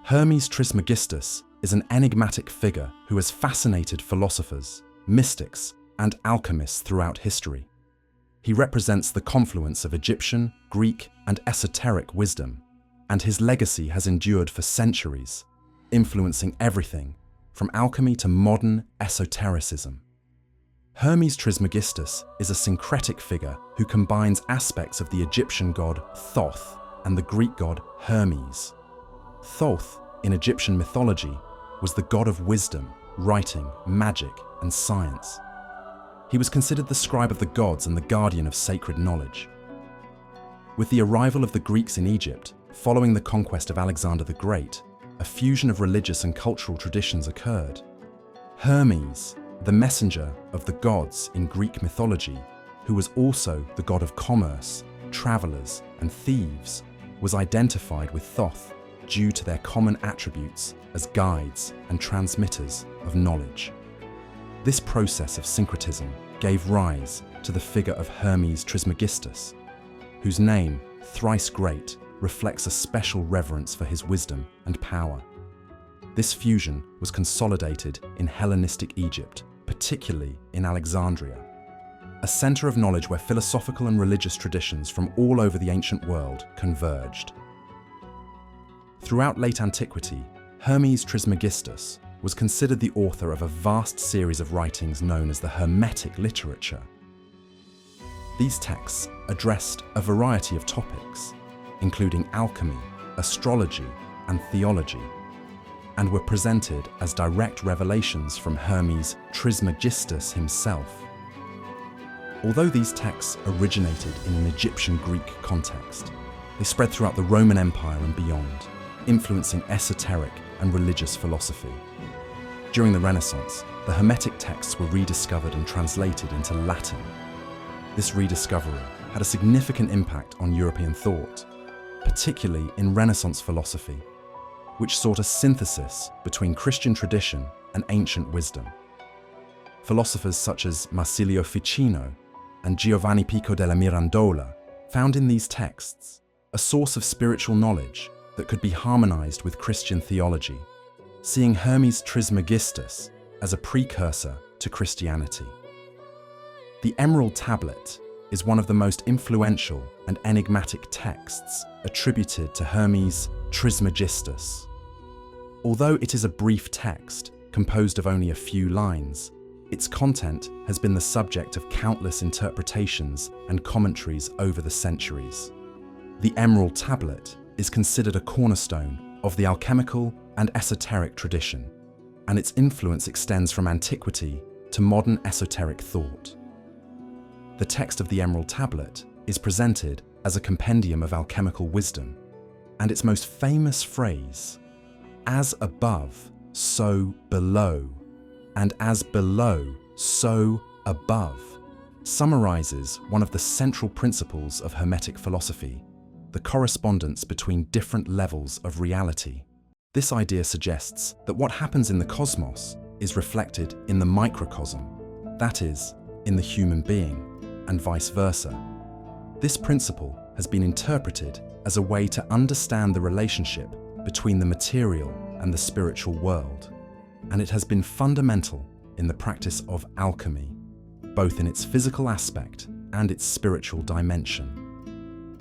Hermes Trismegistus is an enigmatic figure who has fascinated philosophers, mystics, and alchemists throughout history. He represents the confluence of Egyptian, Greek, and esoteric wisdom, and his legacy has endured for centuries, influencing everything from alchemy to modern esotericism. Hermes Trismegistus is a syncretic figure who combines aspects of the Egyptian god Thoth and the Greek god Hermes. Thoth, in Egyptian mythology, was the god of wisdom, writing, magic, and science. He was considered the scribe of the gods and the guardian of sacred knowledge. With the arrival of the Greeks in Egypt, following the conquest of Alexander the Great, a fusion of religious and cultural traditions occurred. Hermes, the messenger of the gods in Greek mythology, who was also the god of commerce, travelers, and thieves, was identified with Thoth due to their common attributes as guides and transmitters of knowledge. This process of syncretism gave rise to the figure of Hermes Trismegistus, whose name, thrice great, reflects a special reverence for his wisdom and power. This fusion was consolidated in Hellenistic Egypt, particularly in Alexandria, a center of knowledge where philosophical and religious traditions from all over the ancient world converged. Throughout late antiquity, Hermes Trismegistus was considered the author of a vast series of writings known as the Hermetic Literature. These texts addressed a variety of topics, including alchemy, astrology, and theology, and were presented as direct revelations from Hermes Trismegistus himself. Although these texts originated in an Egyptian-Greek context, they spread throughout the Roman Empire and beyond, influencing esoteric and religious philosophy. During the Renaissance, the Hermetic texts were rediscovered and translated into Latin. This rediscovery had a significant impact on European thought, particularly in Renaissance philosophy, which sought a synthesis between Christian tradition and ancient wisdom. Philosophers such as Marsilio Ficino and Giovanni Pico della Mirandola found in these texts a source of spiritual knowledge that could be harmonized with Christian theology, seeing Hermes Trismegistus as a precursor to Christianity. The Emerald Tablet is one of the most influential and enigmatic texts attributed to Hermes Trismegistus. Although it is a brief text composed of only a few lines, its content has been the subject of countless interpretations and commentaries over the centuries. The Emerald Tablet is considered a cornerstone of the alchemical and esoteric tradition, and its influence extends from antiquity to modern esoteric thought. The text of the Emerald Tablet is presented as a compendium of alchemical wisdom, and its most famous phrase, "As above, so below, and as below, so above," summarizes one of the central principles of Hermetic philosophy, the correspondence between different levels of reality. This idea suggests that what happens in the cosmos is reflected in the microcosm, that is, in the human being, and vice versa. This principle has been interpreted as a way to understand the relationship between the material and the spiritual world, and it has been fundamental in the practice of alchemy, both in its physical aspect and its spiritual dimension.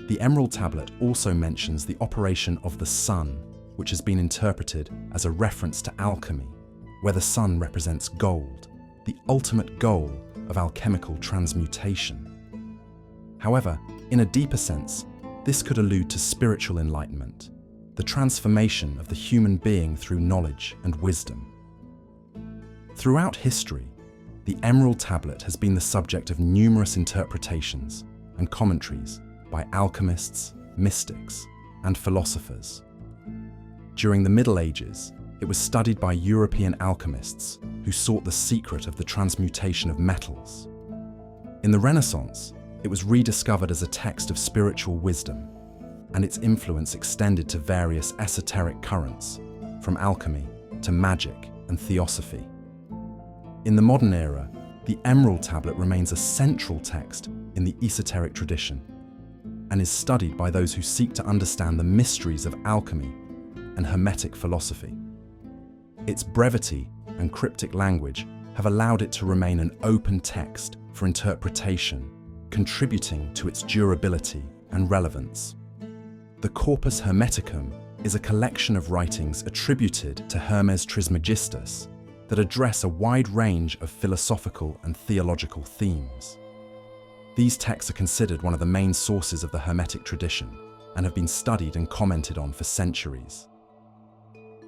The Emerald Tablet also mentions the operation of the sun, which has been interpreted as a reference to alchemy, where the sun represents gold, the ultimate goal of alchemical transmutation. However, in a deeper sense, this could allude to spiritual enlightenment, the transformation of the human being through knowledge and wisdom. Throughout history, the Emerald Tablet has been the subject of numerous interpretations and commentaries by alchemists, mystics, and philosophers. During the Middle Ages, it was studied by European alchemists who sought the secret of the transmutation of metals. In the Renaissance, it was rediscovered as a text of spiritual wisdom, and its influence extended to various esoteric currents, from alchemy to magic and theosophy. In the modern era, the Emerald Tablet remains a central text in the esoteric tradition and is studied by those who seek to understand the mysteries of alchemy and Hermetic philosophy. Its brevity and cryptic language have allowed it to remain an open text for interpretation, contributing to its durability and relevance. The Corpus Hermeticum is a collection of writings attributed to Hermes Trismegistus that address a wide range of philosophical and theological themes. These texts are considered one of the main sources of the Hermetic tradition and have been studied and commented on for centuries.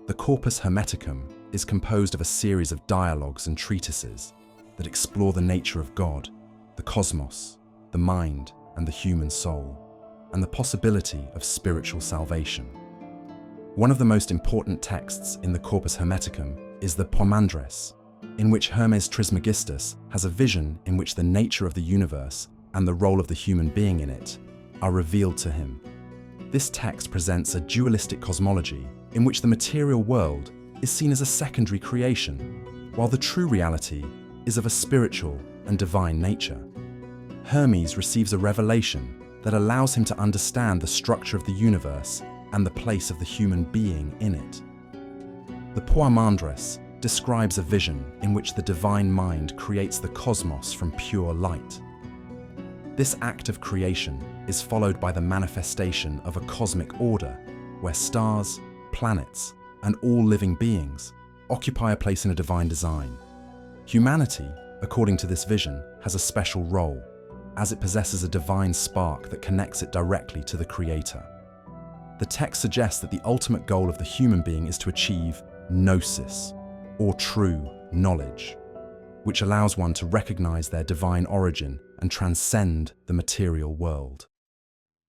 The Corpus Hermeticum is composed of a series of dialogues and treatises that explore the nature of God, the cosmos, the mind, and the human soul, and the possibility of spiritual salvation. One of the most important texts in the Corpus Hermeticum is the Poimandres, in which Hermes Trismegistus has a vision in which the nature of the universe and the role of the human being in it are revealed to him. This text presents a dualistic cosmology in which the material world is seen as a secondary creation, while the true reality is of a spiritual and divine nature. Hermes receives a revelation that allows him to understand the structure of the universe and the place of the human being in it. The Poimandres describes a vision in which the divine mind creates the cosmos from pure light. This act of creation is followed by the manifestation of a cosmic order where stars, planets, and all living beings occupy a place in a divine design. Humanity, according to this vision, has a special role, as it possesses a divine spark that connects it directly to the Creator. The text suggests that the ultimate goal of the human being is to achieve gnosis, or true knowledge, which allows one to recognize their divine origin and transcend the material world.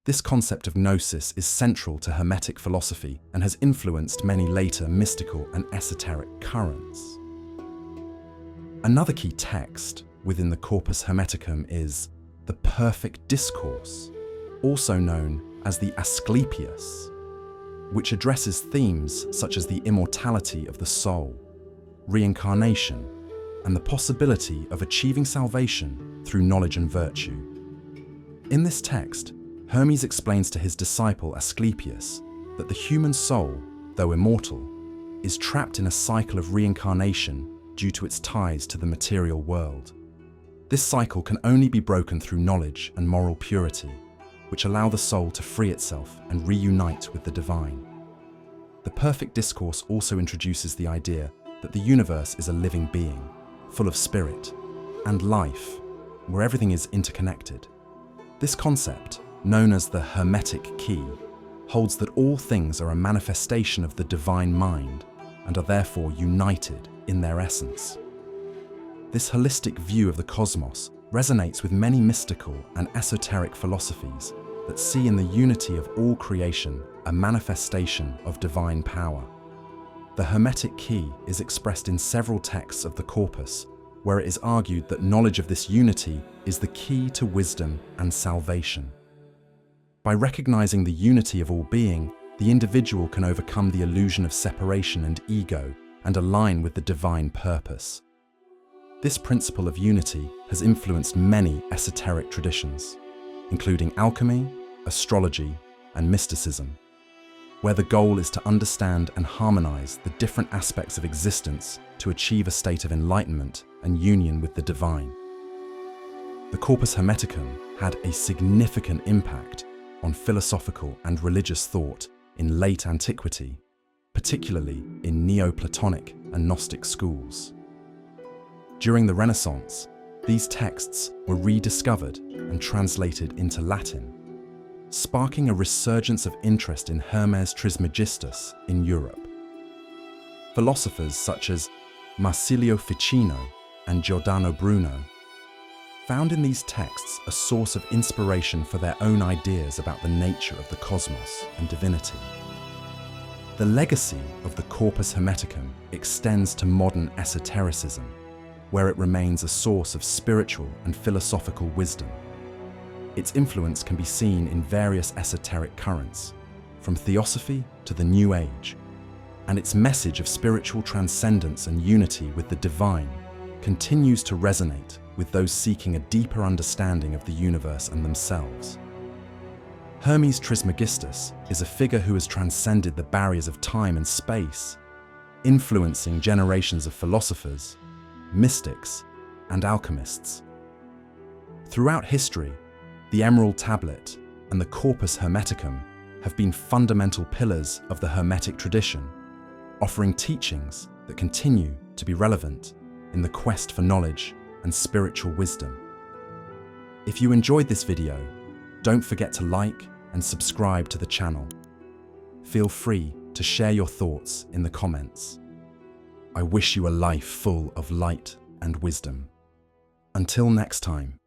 This concept of gnosis is central to Hermetic philosophy and has influenced many later mystical and esoteric currents. Another key text within the Corpus Hermeticum is the Perfect Discourse, also known as the Asclepius, which addresses themes such as the immortality of the soul, reincarnation, and the possibility of achieving salvation through knowledge and virtue. In this text, Hermes explains to his disciple Asclepius that the human soul, though immortal, is trapped in a cycle of reincarnation due to its ties to the material world. This cycle can only be broken through knowledge and moral purity, which allow the soul to free itself and reunite with the divine. The Perfect Discourse also introduces the idea that the universe is a living being, full of spirit and life, where everything is interconnected. This concept, known as the Hermetic key, holds that all things are a manifestation of the divine mind and are therefore united in their essence. This holistic view of the cosmos resonates with many mystical and esoteric philosophies that see in the unity of all creation a manifestation of divine power. The Hermetic key is expressed in several texts of the corpus, where it is argued that knowledge of this unity is the key to wisdom and salvation. By recognizing the unity of all being, the individual can overcome the illusion of separation and ego and align with the divine purpose. This principle of unity has influenced many esoteric traditions, including alchemy, astrology, and mysticism, where the goal is to understand and harmonize the different aspects of existence to achieve a state of enlightenment and union with the divine. The Corpus Hermeticum had a significant impact on philosophical and religious thought in late antiquity, particularly in Neoplatonic and Gnostic schools. During the Renaissance, these texts were rediscovered and translated into Latin, sparking a resurgence of interest in Hermes Trismegistus in Europe. Philosophers such as Marsilio Ficino and Giordano Bruno found in these texts a source of inspiration for their own ideas about the nature of the cosmos and divinity. The legacy of the Corpus Hermeticum extends to modern esotericism, where it remains a source of spiritual and philosophical wisdom. Its influence can be seen in various esoteric currents, from theosophy to the New Age, and its message of spiritual transcendence and unity with the divine continues to resonate with those seeking a deeper understanding of the universe and themselves. Hermes Trismegistus is a figure who has transcended the barriers of time and space, influencing generations of philosophers, mystics, and alchemists. Throughout history, the Emerald Tablet and the Corpus Hermeticum have been fundamental pillars of the Hermetic tradition, offering teachings that continue to be relevant in the quest for knowledge and spiritual wisdom. If you enjoyed this video, don't forget to like and subscribe to the channel. Feel free to share your thoughts in the comments. I wish you a life full of light and wisdom. Until next time.